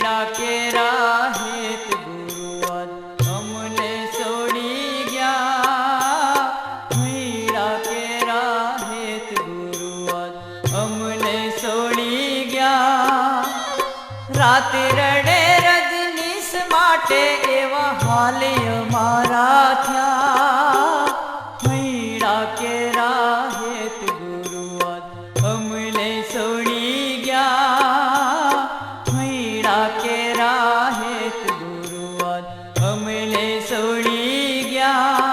મૈડા કેરા હેત ગુરુવાદ અમને છોડી ગયા. મૈડા કેરા હેત ગુરુવાદ અમને છોડી ગયા. રાતે રડે રજનીશ માટે એવા હાલ અમારા થયા. મૈડા કેરા હેત ગુરુવાદ અમને છોડી ગયા. મૈડા કેરા હેત ગુરુવાદ અમને છોડી ગયા.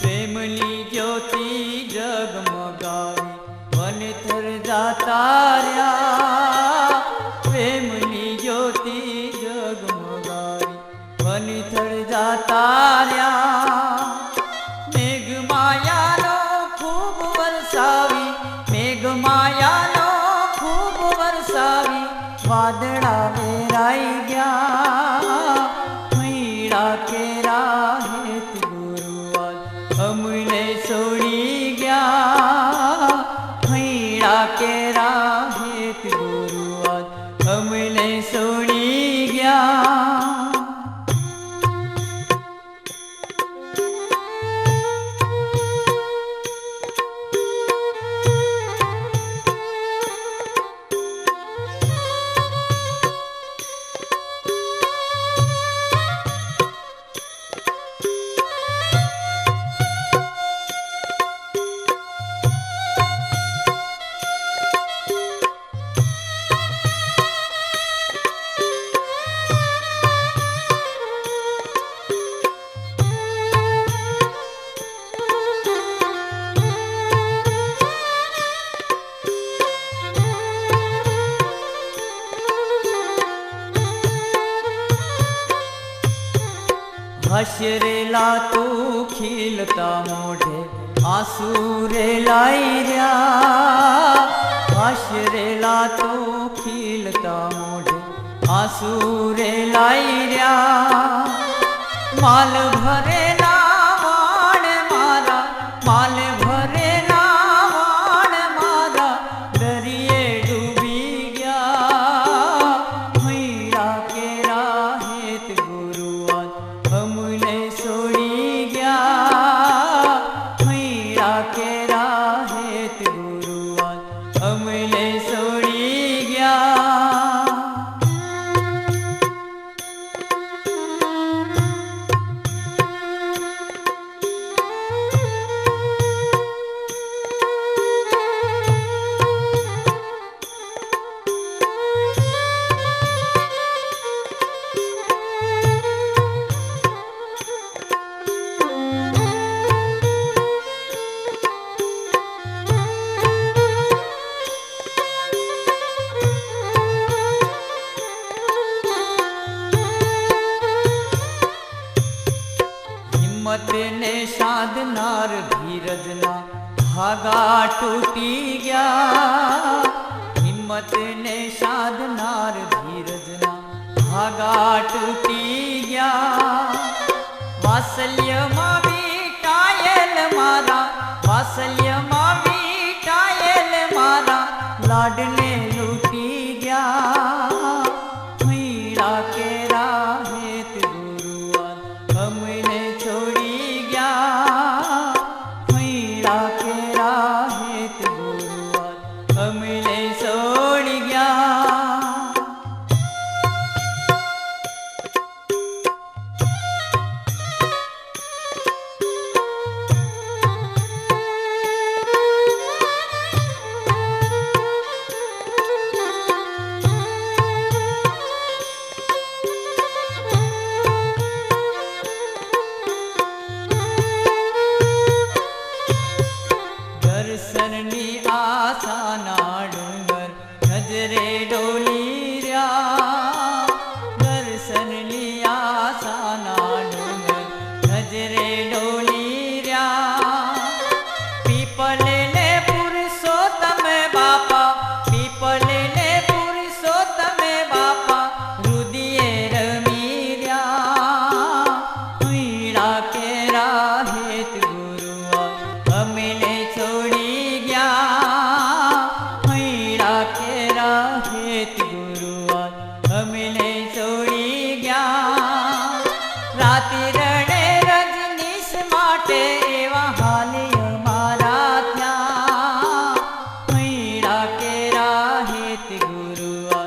પ્રેમની જ્યોતિ જગમગાવી વનથર જાતા રહ્યા. પ્રેમની જ્યોતિ જગમગાવી વનથર જાતા રહ્યા. મેઘમાયાનો ખૂબ વરસાવી મેઘમાયાનો ખૂબ વરસાવી વાદળા વેરાઈ ગયા. મૈડા કેરા હેત અમને છોડી ગયા. મૈડા કેરા હેત ગુરુવાદ અમને છોડી ગયા. હસરેલા તું ખીલતા મોઢે આંસુ રે લાઈ રહ્યા. હસરેલા તું ખીલતા મોઢે આંસુ રે લાઈ રહ્યા. માલ ભરેલા વાણ મારા માલ ભરેલા વાણ મારા દરિયે ડૂબી ગયા. મૈડા કેરા હેત ગુરુવાદ અમને છોડી ગયા. મૈડા કેરા હેત ગુરુવાદ અમને છોડી ગયા. હિંમતને સાધનાર ધીરજના ધાગા તૂટી ગયા. હિંમતને સાધનાર ધીરજના ધાગા તૂટી ગયા. વાત્સલ્યમાં વીટાયેલ મારા વાત્સલ્યમાં વીટાયેલ મારા લાડને લૂટી ગયા. મૈડા કેરા હેત ગુરુવાદ અમને છોડી ગયા. મૈડા કેરા હેત ગુરુવાદ અમને છોડી ગયા. દર્શનની આશાના ડુંગર નજરે ડોલી રહ્યા, દર્શનની આશાના ડુંગર નજરે ડોલી રહ્યા. પીપલે ને પુરુષોત્તમ બાપા, પીપલે ને પુરુષોત્તમ બાપા રુદિયે રમી રહ્યા. વીણા કેરા હેત ગુરુઆ અમને છોડી ગયા, વીણા કેરા હેત ગુરુઆ અમને છોડી ગયા. રાતિ રડે રજનીશ માટે એવા હાલ અમારા થયા, વીણા કેરા હેત ગુરુઆ